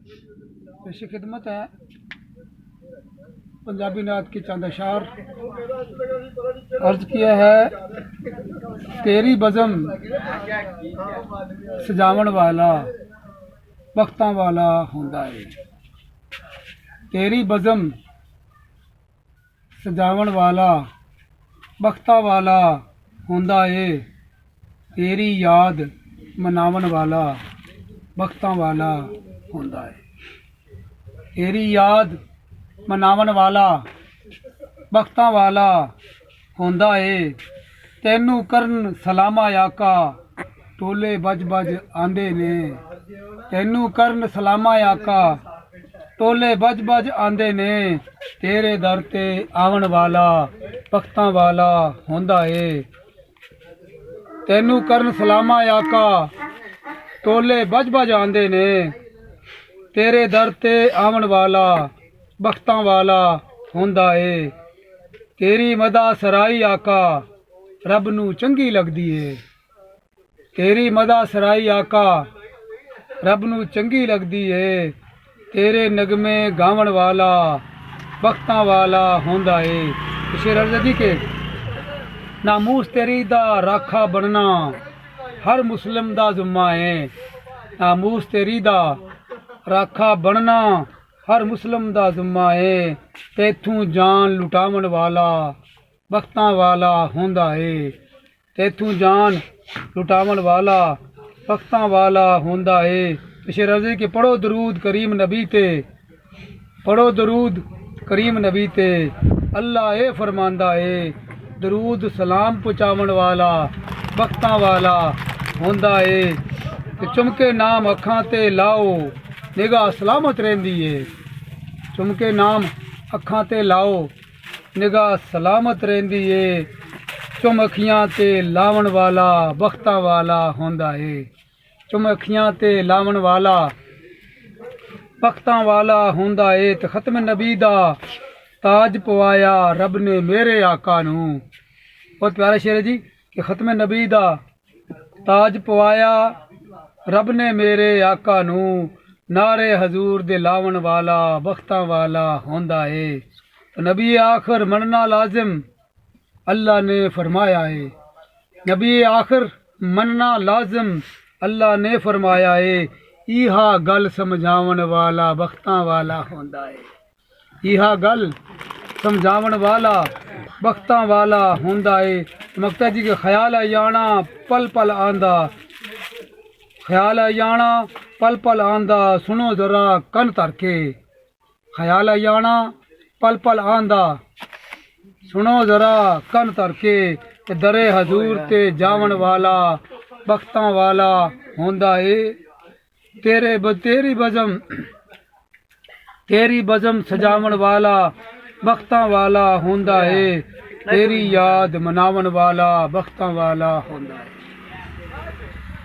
पेश खिदमत है पंजाबी नात की चंद अशार। अर्ज किया है, तेरी बज़म सजावन वाला बख्तां वाला हुंदा है। तेरी बज़म सजावन वाला बख्तां वाला हुंदा है। तेरी याद मनावन वाला बख्तां वाला हुंदा है। तेरी याद मनावन वाला बख्तां वाला हुंदा है। तैनू करन सलामा आका टोले बज बज आंदे ने। तैनू करन सलामा आका टोले बज बज आंदे ने। तेरे दर ते आवन वाला बख्तां वाला हुंदा है। तैनू करन सलामा आका टोले बज बज आंदे ने। तेरे दर ते आवन वाला बख्तां वाला हुंदा है। तेरी मदा सराई आका रब नू चंगी लगदी है। तेरी मदा सराई आका रब नू चंगी लगदी है। तेरे नगमे गावन वाला बख्तां वाला हुंदा है। शेर अर्ज़ दी के नामूस तेरी दा राखा बनना हर मुस्लिम दा जुम्मा है। नामूस तेरी दा राखा बनना हर मुस्लिम दा जुम्मा है। तैथू जान लुटावन वाला बख्तां वाला हुंदा है। तैथू जान लुटावन वाला बख्तां वाला हुंदा है। शेर अर्ज़ के पढ़ो दरूद करीम नबी ते। पढ़ो दरूद करीम नबी ते। अल्लाह ए फरमांदा है, दरूद सलाम पहुँचावन वाला बख्तां वाला हुंदा है। ते चुमके नाम अखां ते लाओ निगाह सलामत रहंदी है। चुमके नाम अखां ते लाओ निगाह सलामत रहंदी है। चुम अखियां ते लावन वाला बख्तां वाला हुंदा है। चुम अखियां ते लावन वाला बख्तां वाला हुंदा है। ते खत्म नबी दा ताज पवाया रब ने मेरे आका नू। बहुत प्यारा शेर है जी कि खत्म नबी दा ताज पवाया रब ने मेरे आका नू। नारे हजूर दे लावन वाला बख्तां वाला होंदा है। तो नबी आखिर मनना लाजिम अल्लाह ने फरमाया है। नबी आखिर मनना लाजिम अल्लाह ने फरमाया है। इहा गल समझावन वाला बख्तां वाला होंदा है। इहा गल समझावन वाला बख्तां वाला होंदा है। मकता जी के ख्याल आना पल पल आंदा। ख्याल आना पल पल आंदा सुनो जरा कन धर के। ख्याल आना पल पल आंदा सुनो जरा कन धर के। दरे हजूर ते जावन वाला बख्तां वाला होंदा है। तेरी बज़म सजावन वाला बख्तां वाला होंदा है। तेरी याद मनावन वाला बख्तां वाला होंदा है।